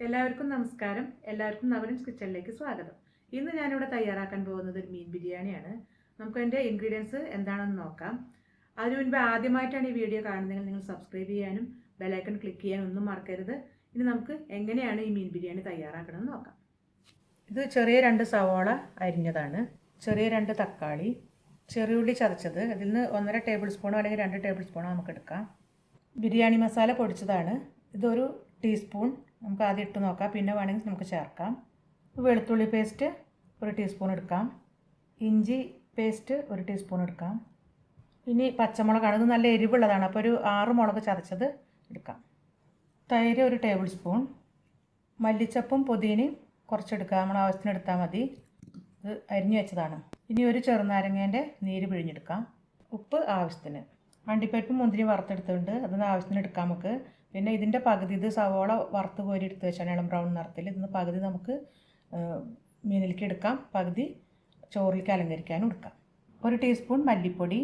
എല്ലാവർക്കും നമസ്കാരം. എല്ലാവർക്കും നകുലൻസ് കിച്ചണിലേക്ക് സ്വാഗതം. ഇന്ന് ഞാനിവിടെ തയ്യാറാക്കാൻ പോകുന്നത് ഒരു മീൻ ബിരിയാണിയാണ്. നമുക്ക് അതിൻ്റെ ഇൻഗ്രീഡിയൻസ് എന്താണെന്ന് നോക്കാം. അതിനു മുൻപ് ആദ്യമായിട്ടാണ് ഈ വീഡിയോ കാണുന്നതെങ്കിൽ നിങ്ങൾ സബ്സ്ക്രൈബ് ചെയ്യാനും ബെലൈക്കൺ ക്ലിക്ക് ചെയ്യാനും ഒന്നും മറക്കരുത്. ഇനി നമുക്ക് എങ്ങനെയാണ് ഈ മീൻ ബിരിയാണി തയ്യാറാക്കണമെന്ന് നോക്കാം. ഇത് ചെറിയ 2 സവാള അരിഞ്ഞതാണ്, ചെറിയ 2 തക്കാളി, ചെറിയുള്ളി ചതച്ചത്, അതിൽ നിന്ന് 1.5 ടേബിൾ സ്പൂണോ അല്ലെങ്കിൽ 2 ടേബിൾ സ്പൂണോ നമുക്ക് എടുക്കാം. ബിരിയാണി മസാല പൊടിച്ചതാണ്, ഇതൊരു ടീസ്പൂൺ. നമുക്ക് ആദ്യം ഇട്ട് നോക്കാം, പിന്നെ വേണമെങ്കിൽ നമുക്ക് ചേർക്കാം. വെളുത്തുള്ളി പേസ്റ്റ് 1 ടീസ്പൂൺ എടുക്കാം. ഇഞ്ചി പേസ്റ്റ് 1 ടീസ്പൂൺ എടുക്കാം. ഇനി പച്ചമുളകാണ്, ഇത് നല്ല എരിവുള്ളതാണ്, അപ്പോൾ ഒരു 6 മുളക് ചതച്ചത് എടുക്കാം. തൈര് 1 ടേബിൾ സ്പൂൺ. മല്ലിച്ചപ്പും പുതിനയും കുറച്ചെടുക്കാം, നമ്മൾ ആവശ്യത്തിന് എടുത്താൽ മതി. ഇത് അരിഞ്ഞു വെച്ചതാണ്. ഇനി ഒരു ചെറുനാരങ്ങേൻ്റെ നീര് പിഴിഞ്ഞെടുക്കാം. ഉപ്പ് ആവശ്യത്തിന്. അണ്ടിപ്പരിപ്പും മുന്തിരി വറുത്തെടുത്തുണ്ട്, അതൊന്ന് ആവശ്യത്തിന് എടുക്കാം നമുക്ക്. പിന്നെ ഇതിൻ്റെ പകുതി, ഇത് സവോള വറുത്ത് കോരി എടുത്ത് വെച്ചാണ് ഇളം ബ്രൗൺ നിറത്തിൽ. ഇതിന് പകുതി നമുക്ക് മീനിലേക്ക് എടുക്കാം, പകുതി ചോറിലേക്ക് അലങ്കരിക്കാനും എടുക്കാം. 1 ടീസ്പൂൺ മല്ലിപ്പൊടി.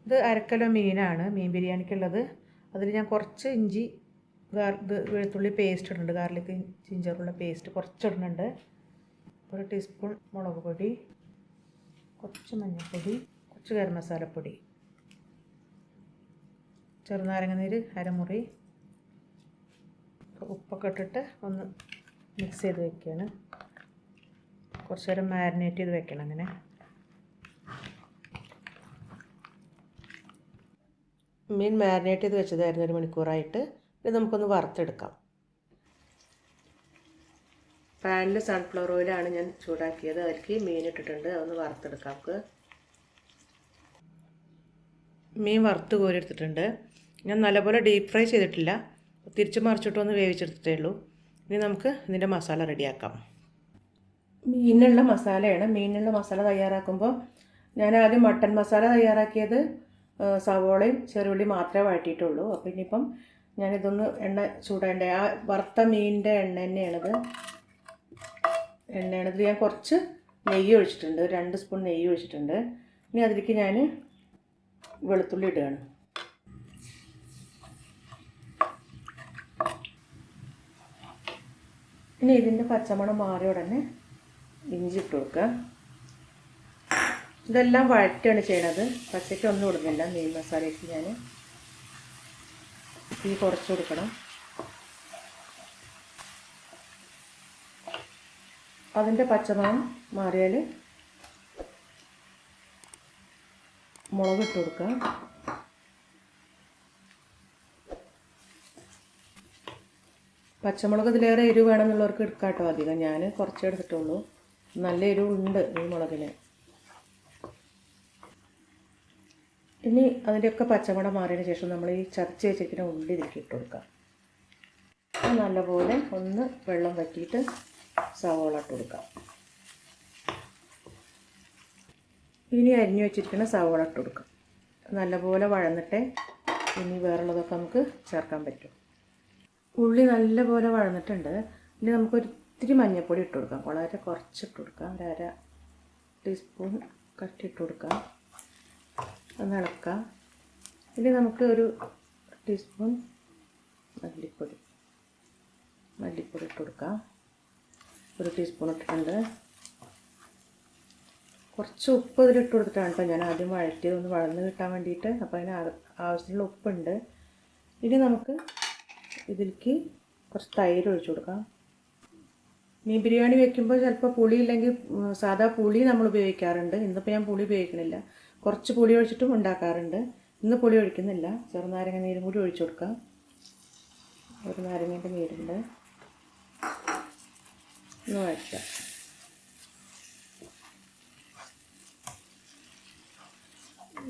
ഇത് 1/2 കിലോ മീനാണ് മീൻ ബിരിയാണിക്കുള്ളത്. അതിൽ ഞാൻ കുറച്ച് ഇഞ്ചി വെളുത്തുള്ളി പേസ്റ്റ് ഇടുന്നുണ്ട്, ഗാർലിക് ജിഞ്ചറുള്ള പേസ്റ്റ് കുറച്ചിടുന്നുണ്ട്. 1 ടീസ്പൂൺ മുളക് പൊടി, കുറച്ച് മഞ്ഞൾപ്പൊടി, കുറച്ച് ഗരം മസാലപ്പൊടി, ചെറുനാരങ്ങ നീര് 1/2 മുറി. ഉപ്പൊക്കെ ഇട്ടിട്ട് ഒന്ന് മിക്സ് ചെയ്ത് വെക്കുകയാണ്. കുറച്ച് നേരം മാരിനേറ്റ് ചെയ്ത് വെക്കണം. അങ്ങനെ മീൻ മാരിനേറ്റ് ചെയ്ത് വെച്ചതായിരുന്നു 1 മണിക്കൂറായിട്ട്. ഇത് നമുക്കൊന്ന് വറുത്തെടുക്കാം. പാനിൽ സൺഫ്ലവർ ഓയിലാണ് ഞാൻ ചൂടാക്കിയത്, അതിലേക്ക് മീൻ ഇട്ടിട്ടുണ്ട്, അതൊന്ന് വറുത്തെടുക്കാം. നമുക്ക് മീൻ വറുത്ത് കോരിയെടുത്തിട്ടുണ്ട്. ഞാൻ നല്ലപോലെ ഡീപ്പ് ഫ്രൈ ചെയ്തിട്ടില്ല, തിരിച്ച് മറിച്ചിട്ടൊന്ന് വേവിച്ചെടുത്തിട്ടേ ഉള്ളൂ. ഇനി നമുക്ക് ഇതിൻ്റെ മസാല റെഡിയാക്കാം. മീനുള്ള മസാലയാണ്. മീനുള്ള മസാല തയ്യാറാക്കുമ്പോൾ ഞാൻ ആദ്യം മട്ടൻ മസാല തയ്യാറാക്കിയത് സവോളയും ചെറുള്ളി മാത്രമേ വഴറ്റിയിട്ടുള്ളൂ. അപ്പോൾ ഇനിയിപ്പം ഞാനിതൊന്ന് എണ്ണ ചൂടാണ്ട്, ആ വറുത്ത മീനിൻ്റെ എണ്ണ തന്നെയാണിത്. എണ്ണയാണിത്. ഞാൻ കുറച്ച് നെയ്യ് ഒഴിച്ചിട്ടുണ്ട്, 2 സ്പൂൺ നെയ്യ് ഒഴിച്ചിട്ടുണ്ട്. ഇനി അതിലേക്ക് ഞാൻ വെളുത്തുള്ളി ഇടുകയാണ്. ഇനി ഇതിൻ്റെ പച്ചമണം മാറിയ ഉടനെ ഇഞ്ചി ഇട്ട് കൊടുക്കുക. ഇതെല്ലാം വഴറ്റാണ് ചെയ്യണത്, പച്ചയ്ക്ക് ഒന്നും ഇടുന്നില്ല. മീൻ മസാലയ്ക്ക് ഞാൻ തീ കുറച്ച് കൊടുക്കണം. അതിൻ്റെ പച്ചമണം മാറിയാൽ മുളക് ഇട്ട് കൊടുക്കുക. പച്ചമുളക് ഇതിലേറെ എരിവ് വേണമെന്നുള്ളവർക്ക് എടുക്കാം കേട്ടോ. അധികം ഞാൻ കുറച്ചേ എടുത്തിട്ടുള്ളൂ, നല്ല എരിവുണ്ട് ഈ മുളകിന്. ഇനി അതിൻ്റെയൊക്കെ പച്ചമണം മാറിയതിന് ശേഷം നമ്മൾ ഈ ചതച്ച് വെച്ചിരിക്കുന്ന ഉള്ളി ഇതിലേക്ക് ഇട്ട് കൊടുക്കാം. നല്ലപോലെ ഒന്ന് വെള്ളം വറ്റിയിട്ട് സവോള ഇട്ട് കൊടുക്കാം. ഇനി അരിഞ്ഞു വെച്ചിരിക്കുന്ന സവോള ഇട്ട് കൊടുക്കാം. നല്ലപോലെ വഴന്നിട്ടേ ഇനി വേറുള്ളതൊക്കെ നമുക്ക് ചേർക്കാൻ പറ്റും. ഉള്ളി നല്ലപോലെ വഴന്നിട്ടുണ്ട്. ഇനി നമുക്കൊരിത്തിരി മഞ്ഞൾപ്പൊടി ഇട്ട് കൊടുക്കാം, വളരെ കുറച്ചിട്ട് കൊടുക്കാം. 1/2 ടീസ്പൂൺ കട്ടിയിട്ട് കൊടുക്കാം. ഒന്ന് ഇളക്കാം. ഇനി നമുക്ക് 1 ടീസ്പൂൺ മല്ലിപ്പൊടി ഇട്ട് കൊടുക്കാം. 1 ടീസ്പൂൺ ഇട്ടിട്ടുണ്ട്. കുറച്ച് ഉപ്പ് ഇതിലിട്ട് കൊടുത്തിട്ടാണ് കേട്ടോ ഞാൻ ആദ്യം വഴറ്റിയത്, ഒന്ന് വഴന്ന് കിട്ടാൻ വേണ്ടിയിട്ട്. അപ്പോൾ അതിന് ആവശ്യത്തിനുള്ള ഉപ്പുണ്ട്. ഇനി നമുക്ക് ഇതിലേക്ക് കുറച്ച് തൈര് ഒഴിച്ചു കൊടുക്കാം. മീൻ ബിരിയാണി വെക്കുമ്പോൾ ചിലപ്പോൾ പുളി ഇല്ലെങ്കിൽ സാധാ പുളി നമ്മൾ ഉപയോഗിക്കാറുണ്ട്. ഇന്നിപ്പോൾ ഞാൻ പുളി ഉപയോഗിക്കണില്ല, കുറച്ച് പുളി ഒഴിച്ചിട്ടും ഉണ്ടാക്കാറുണ്ട്. ഇന്ന് പുളി ഒഴിക്കുന്നില്ല. ചെറുനാരങ്ങ നീരും കൂടി ഒഴിച്ചു കൊടുക്കാം. 1 നാരങ്ങേൻ്റെ നീരുണ്ട്. ഒന്ന് വഴറ്റാം.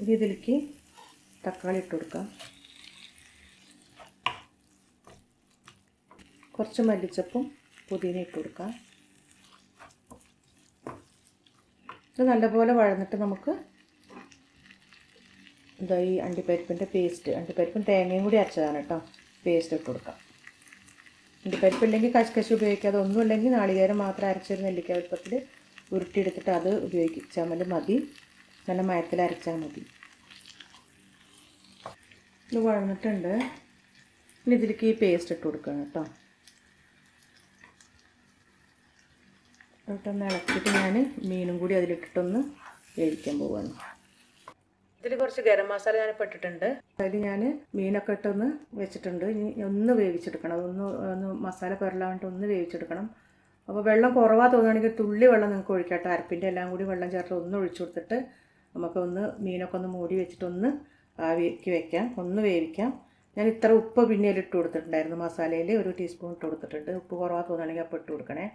ഇതിലേക്ക് തക്കാളി ഇട്ട് കൊടുക്കാം. കുറച്ച് മല്ലിച്ചപ്പും പുതിന ഇട്ട് കൊടുക്കാം. ഇത് നല്ലപോലെ വഴന്നിട്ട് നമുക്ക് ഇതാ ഈ അണ്ടിപ്പരിപ്പിൻ്റെ പേസ്റ്റ്, അണ്ടിപ്പരിപ്പും തേങ്ങയും കൂടി അരച്ചതാണ് കേട്ടോ, പേസ്റ്റ് ഇട്ട് കൊടുക്കാം. അണ്ടിപ്പരിപ്പില്ലെങ്കിൽ കശുകശി ഉപയോഗിക്കുക, അതൊന്നും ഇല്ലെങ്കിൽ നാളികേരം മാത്രം അരച്ചൊരു നെല്ലിക്ക വലുപ്പത്തിൽ ഉരുട്ടിയെടുത്തിട്ട് അത് ഉപയോഗിച്ചാൽ മതി. നല്ല മയത്തിൽ അരച്ചാൽ മതി. ഇത് വഴന്നിട്ടുണ്ട്. ഇനി ഇതിലേക്ക് ഈ പേസ്റ്റ് ഇട്ട് കൊടുക്കണം കേട്ടോ. എന്നിട്ടൊന്ന് ഇളക്കിയിട്ട് ഞാൻ മീനും കൂടി അതിലിട്ടിട്ടൊന്ന് വേവിക്കാൻ പോവുകയാണ്. ഇതിൽ കുറച്ച് ഗരം മസാല ഞാനിപ്പോൾ ഇട്ടിട്ടുണ്ട്. അതിൽ ഞാൻ മീനൊക്കെ ഇട്ടൊന്ന് വെച്ചിട്ടുണ്ട്. ഇനി ഒന്ന് വേവിച്ചെടുക്കണം. ഒന്ന് മസാല പുരളാണ്ട് ഒന്ന് വേവിച്ചെടുക്കണം. അപ്പോൾ വെള്ളം കുറവാ തോന്നുകയാണെങ്കിൽ തുള്ളി വെള്ളം നിങ്ങൾക്ക് ഒഴിക്കാട്ടോ. അരപ്പിൻ്റെ എല്ലാം കൂടി വെള്ളം ചേർത്ത് ഒന്ന് ഒഴിച്ചു കൊടുത്തിട്ട് നമുക്കൊന്ന് മീനൊക്കെ ഒന്ന് മൂടി വെച്ചിട്ടൊന്ന് ആവിക്ക് വെക്കാം, ഒന്ന് വേവിക്കാം. ഞാൻ ഇത്ര ഉപ്പ് പിന്നെ ഇട്ട് കൊടുത്തിട്ടുണ്ടായിരുന്നു. മസാലയിൽ 1 ടീസ്പൂൺ ഇട്ട് കൊടുത്തിട്ടുണ്ട്. ഉപ്പ് കുറവാ തോന്നുകയാണെങ്കിൽ അപ്പോൾ ഇട്ട് കൊടുക്കണേ.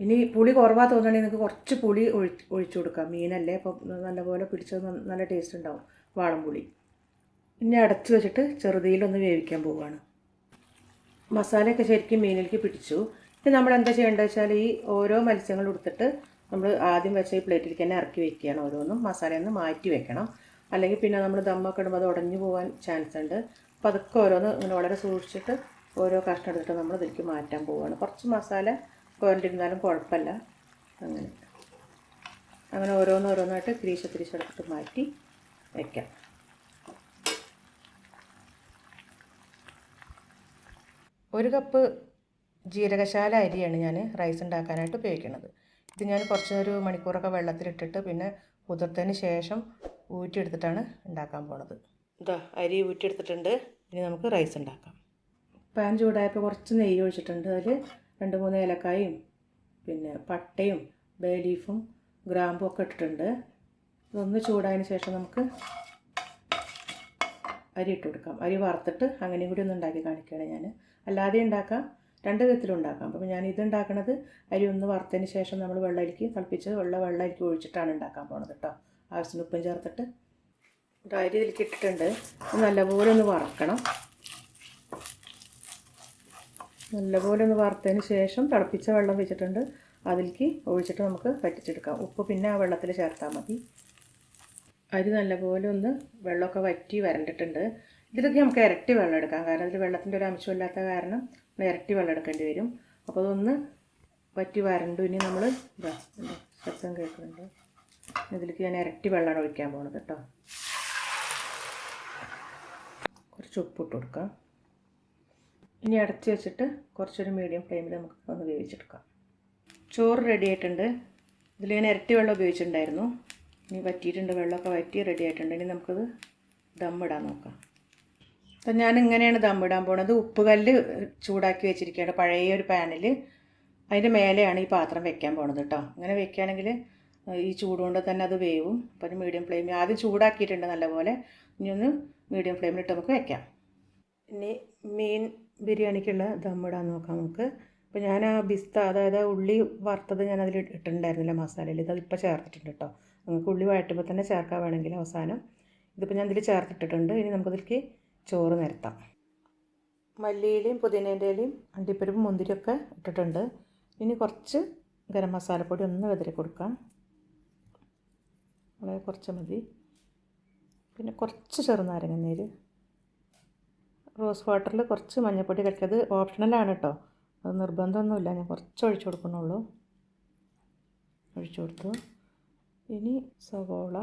ഇനി പുളി കുറവാ തോന്നുകയാണെങ്കിൽ നിങ്ങൾക്ക് കുറച്ച് പുളി ഒഴിച്ചു കൊടുക്കാം. മീനല്ലേ, അപ്പോൾ നല്ലപോലെ പിടിച്ചത് നല്ല ടേസ്റ്റ് ഉണ്ടാവും വാളംപുളി. ഇനി അടച്ച് വെച്ചിട്ട് ചെറുതീയിലൊന്ന് വേവിക്കാൻ പോവുകയാണ്. മസാലയൊക്കെ ശരിക്കും മീനിലേക്ക് പിടിച്ചു. ഇനി നമ്മൾ എന്താ ചെയ്യേണ്ടത് വെച്ചാൽ ഈ ഓരോ മത്സ്യങ്ങൾ എടുത്തിട്ട് നമ്മൾ ആദ്യം വെച്ച ഈ പ്ലേറ്റിലേക്ക് തന്നെ ഇറക്കി വെക്കുകയാണ്. ഓരോന്നും മസാലയിൽ നിന്ന് മാറ്റി വെക്കണം. അല്ലെങ്കിൽ പിന്നെ നമ്മൾ ദമ്മൊക്കെ ഇടുമ്പോൾ അത് ഉടഞ്ഞു പോകാൻ ചാൻസ് ഉണ്ട്. അപ്പോൾ അതൊക്കെ ഓരോന്ന് ഇങ്ങനെ വളരെ സൂക്ഷിച്ചിട്ട് ഓരോ കഷ്ണം എടുത്തിട്ട് നമ്മൾ ഇതിലേക്ക് മാറ്റാൻ പോവുകയാണ്. കുറച്ച് മസാല കുറഞ്ഞിരുന്നാലും കുഴപ്പമില്ല. അങ്ങനെ ഓരോന്നായിട്ട് തിരിച്ചെടുത്തിട്ട് മാറ്റി വയ്ക്കാം. ഒരു കപ്പ് ജീരകശാല അരിയാണ് ഞാൻ റൈസ് ഉണ്ടാക്കാനായിട്ട് ഉപയോഗിക്കുന്നത്. ഇത് ഞാൻ ഒരു മണിക്കൂറൊക്കെ വെള്ളത്തിലിട്ടിട്ട് പിന്നെ കുതിർത്തതിന് ശേഷം ഊറ്റിയെടുത്തിട്ടാണ് ഉണ്ടാക്കാൻ പോണത്. ഇതാ അരി ഊറ്റിയെടുത്തിട്ടുണ്ട്. ഇനി നമുക്ക് റൈസ് ഉണ്ടാക്കാം. പാൻ ചൂടായപ്പോൾ കുറച്ച് നെയ്യ് ഒഴിച്ചിട്ടുണ്ട്. അതിൽ 2-3 ഏലക്കായും പിന്നെ പട്ടയും ബേ ലീഫും ഗ്രാമ്പും ഒക്കെ ഇട്ടിട്ടുണ്ട്. ഇതൊന്ന് ചൂടായതിന് ശേഷം നമുക്ക് അരി ഇട്ട് കൊടുക്കാം. അരി വറുത്തിട്ട് അങ്ങനെയും കൂടി ഒന്ന് ഉണ്ടാക്കി കാണിക്കുകയാണ് ഞാൻ. അല്ലാതെ ഉണ്ടാക്കാം, 2 വിധത്തിലും ഉണ്ടാക്കാം. അപ്പോൾ ഞാൻ ഇതുണ്ടാക്കണത് അരി ഒന്ന് വറുത്തതിന് ശേഷം നമ്മൾ തിളപ്പിച്ച് വെള്ളമരിക്ക് ഒഴിച്ചിട്ടാണ് ഉണ്ടാക്കാൻ പോണത് കേട്ടോ. ആവശ്യത്തിന് ഉപ്പും ചേർത്തിട്ട് അരി ഇതിലേക്ക് ഇട്ടിട്ടുണ്ട്. നല്ലപോലെ ഒന്ന് വറക്കണം. നല്ലപോലെ ഒന്ന് വറുത്തതിന് ശേഷം തിളപ്പിച്ച വെള്ളം വെച്ചിട്ടുണ്ട്. അതിലേക്ക് ഒഴിച്ചിട്ട് നമുക്ക് വറ്റിച്ചെടുക്കാം. ഉപ്പ് പിന്നെ ആ വെള്ളത്തിൽ ചേർത്താൽ മതി. അരി നല്ലപോലെ ഒന്ന് വെള്ളമൊക്കെ വറ്റി വരണ്ടിട്ടുണ്ട്. ഇതിലൊക്കെ നമുക്ക് ഇരട്ടി വെള്ളം എടുക്കാം. കാരണം അതിൽ വെള്ളത്തിൻ്റെ ഒരു അംശമില്ലാത്ത കാരണം ഇരട്ടി വെള്ളം എടുക്കേണ്ടി വരും. അപ്പോൾ അതൊന്ന് വറ്റി വരണ്ടു. ഇനി നമ്മൾ ശബ്ദം കേൾക്കുന്നുണ്ട്. ഇതിലേക്ക് ഞാൻ ഇരട്ടി വെള്ളമാണ് ഒഴിക്കാൻ പോകുന്നത് കേട്ടോ. കുറച്ച് ഉപ്പിട്ട് കൊടുക്കാം. ഇനി അടച്ച് വെച്ചിട്ട് കുറച്ചൊരു മീഡിയം ഫ്ലെയിമിൽ നമുക്ക് ഒന്ന് വേവിച്ചെടുക്കാം. ചോറ് റെഡി ആയിട്ടുണ്ട്. ഇതിൽ ഞാൻ ഇരട്ടി വെള്ളം ഉപയോഗിച്ചിട്ടുണ്ടായിരുന്നു. ഇനി വറ്റിയിട്ടുണ്ട്, വെള്ളമൊക്കെ വറ്റി റെഡി ആയിട്ടുണ്ട്. ഇനി നമുക്കത് ദമ്മിടാൻ നോക്കാം. അപ്പം ഞാൻ ഇങ്ങനെയാണ് ദമ്മിടാൻ പോണത്. ഉപ്പുകല്ല് ചൂടാക്കി വെച്ചിരിക്കുകയാണ് പഴയ ഒരു പാനിൽ. അതിൻ്റെ മേലെയാണ് ഈ പാത്രം വെക്കാൻ പോണത് കേട്ടോ. അങ്ങനെ വെക്കുകയാണെങ്കിൽ ഈ ചൂടുകൊണ്ട് തന്നെ അത് വേവും. അപ്പം മീഡിയം ഫ്ലെയിമിൽ ആദ്യം ചൂടാക്കിയിട്ടുണ്ട് നല്ലപോലെ. ഇനി ഒന്ന് മീഡിയം ഫ്ലെയിമിലിട്ട് നമുക്ക് വെക്കാം. ഇനി മീൻ ബിരിയാണിക്കുള്ള ദമ്മിടാൻ നോക്കാം നമുക്ക്. അപ്പോൾ ഞാൻ ആ അതായത് ഉള്ളി വറുത്തത് ഞാൻ അതിൽ ഇട്ടിട്ടുണ്ടായിരുന്നില്ല മസാലയിൽ. അതിപ്പോൾ ചേർത്തിട്ടുണ്ട് കേട്ടോ. നമുക്ക് ഉള്ളി വഴറ്റുമ്പോൾ തന്നെ ചേർക്കാൻ വേണമെങ്കിൽ അവസാനം. ഇതിപ്പോൾ ഞാൻ ഇതിൽ ചേർത്തിട്ടിട്ടുണ്ട്. ഇനി നമുക്കതിലേക്ക് ചോറ് നിരത്താം. മല്ലിയിലയും പുതിനേൻ്റെ ഇലയും അണ്ടിപ്പരിപ്പും മുന്തിരിയൊക്കെ ഇട്ടിട്ടുണ്ട്. ഇനി കുറച്ച് ഗരം മസാലപ്പൊടി ഒന്ന് വിതറി കൊടുക്കാം. വളരെ കുറച്ച് മതി. പിന്നെ കുറച്ച് ചെറുനാരങ്ങ നീര്, റോസ് വാട്ടറിൽ കുറച്ച് മഞ്ഞൾപ്പൊടി കലക്കിയത് ഓപ്ഷണലാണ് കേട്ടോ. അത് നിർബന്ധമൊന്നുമില്ല. ഞാൻ കുറച്ച് ഒഴിച്ചു കൊടുക്കണുള്ളൂ. ഒഴിച്ചു കൊടുത്തു. ഇനി സവോള.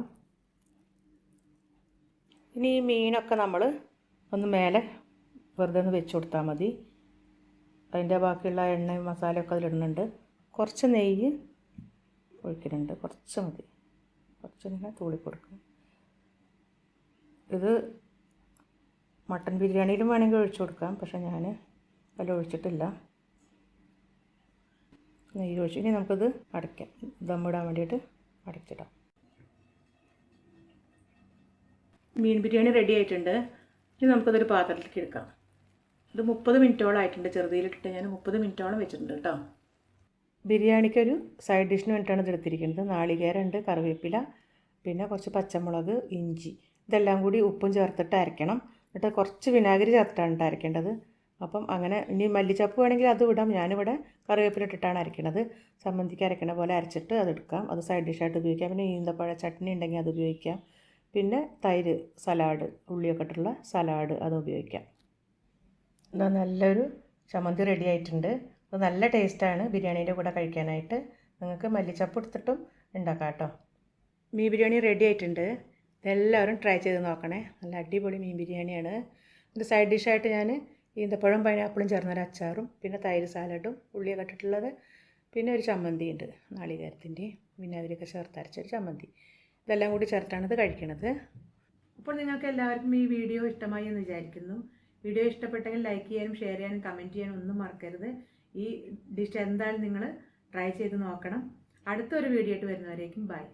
ഇനി ഈ മീനൊക്കെ നമ്മൾ ഒന്ന് മേലെ വെറുതെ ഒന്ന് വെച്ച് കൊടുത്താൽ മതി. അതിൻ്റെ ബാക്കിയുള്ള എണ്ണയും മസാലയൊക്കെ അതിലിടുന്നുണ്ട്. കുറച്ച് നെയ്യ് ഒഴിക്കുന്നുണ്ട്. കുറച്ച് മതി. കുറച്ചിങ്ങനെ തൂളി കൊടുക്കുക. ഇത് മട്ടൻ ബിരിയാണിയിലും വേണമെങ്കിൽ ഒഴിച്ചു കൊടുക്കാം. പക്ഷേ ഞാൻ അതിൽ ഒഴിച്ചിട്ടില്ല. നെയ്യ് ഒഴിച്ചു. ഇനി നമുക്കിത് അടയ്ക്കാം. ദമ്മിടാൻ വേണ്ടിയിട്ട് അടച്ചിടാം. മീൻ ബിരിയാണി റെഡി ആയിട്ടുണ്ട്. ഇനി നമുക്കതൊരു പാത്രത്തിലേക്ക് എടുക്കാം. ഇത് 30 മിനിറ്റോളം ആയിട്ടുണ്ട്. ചെറുതിയിലിട്ടിട്ട് ഞാൻ 30 മിനിറ്റോളം വെച്ചിട്ടുണ്ട് കേട്ടോ. ബിരിയാണിക്കൊരു സൈഡ് ഡിഷിന് വേണ്ടിയിട്ടാണ് ഇത് എടുത്തിരിക്കുന്നത്. നാളികേരമുണ്ട്, കറിവേപ്പില, പിന്നെ കുറച്ച് പച്ചമുളക്, ഇഞ്ചി, ഇതെല്ലാം കൂടി ഉപ്പും ചേർത്തിട്ട് അരയ്ക്കണം. എന്നിട്ട് കുറച്ച് വിനാഗിരി ചേർത്തിട്ടാണ് അരയ്ക്കേണ്ടത്. അപ്പം അങ്ങനെ ഇനി മല്ലിച്ചപ്പ് വേണമെങ്കിൽ അത് വിടാം. ഞാനിവിടെ കറിവേപ്പില ഇട്ടിട്ടാണ് അരയ്ക്കണത്. ചമ്മന്തിക്ക് അരയ്ക്കണ പോലെ അരച്ചിട്ട് അതെടുക്കാം. അത് സൈഡ് ഡിഷായിട്ട് ഉപയോഗിക്കാം. പിന്നെ ഈന്തപ്പഴ ചട്നി ഉണ്ടെങ്കിൽ അത് ഉപയോഗിക്കാം. പിന്നെ തൈര്, സലാഡ്, ഉള്ളിയൊക്കെ ഇട്ടുള്ള സലാഡ് അത് ഉപയോഗിക്കാം. ഇതാ നല്ലൊരു ചമ്മന്തി റെഡി ആയിട്ടുണ്ട്. അത് നല്ല ടേസ്റ്റാണ് ബിരിയാണീൻ്റെ കൂടെ കഴിക്കാനായിട്ട്. നിങ്ങൾക്ക് മല്ലിച്ചപ്പ് എടുത്തിട്ടും ഉണ്ടാക്കാം കേട്ടോ. മീൻ ബിരിയാണി റെഡി ആയിട്ടുണ്ട്. എല്ലാവരും ട്രൈ ചെയ്ത് നോക്കണേ. നല്ല അടിപൊളി മീൻ ബിരിയാണിയാണ്. ഇത് സൈഡ് ഡിഷായിട്ട് ഞാൻ ഈന്തപ്പഴം പൈനാപ്പിളും ചേർന്നൊരു അച്ചാറും പിന്നെ തൈര് സാലഡും ഉള്ളിയൊക്കെ ഇട്ടിട്ടുള്ളത് പിന്നെ ഒരു ചമ്മന്തി ഉണ്ട്, നാളികേരത്തിൻ്റെ വിനാഗിരിയൊക്കെ ചേർത്തരച്ചൊരു ചമ്മന്തി. ഇതെല്ലാം കൂടി ചേർത്താണ് ഇത് കഴിക്കണത്. അപ്പോൾ നിങ്ങൾക്ക് എല്ലാവർക്കും ഈ വീഡിയോ ഇഷ്ടമായി എന്ന് വിചാരിക്കുന്നു. വീഡിയോ ഇഷ്ടപ്പെട്ടെങ്കിൽ ലൈക്ക് ചെയ്യാനും ഷെയർ ചെയ്യാനും കമൻറ്റ് ചെയ്യാനും ഒന്നും മറക്കരുത്. ഈ ഡിഷ് എന്തായാലും നിങ്ങൾ ട്രൈ ചെയ്ത് നോക്കണം. അടുത്തൊരു വീഡിയോ ആയിട്ട് വരുന്നവരേക്കും ബൈ.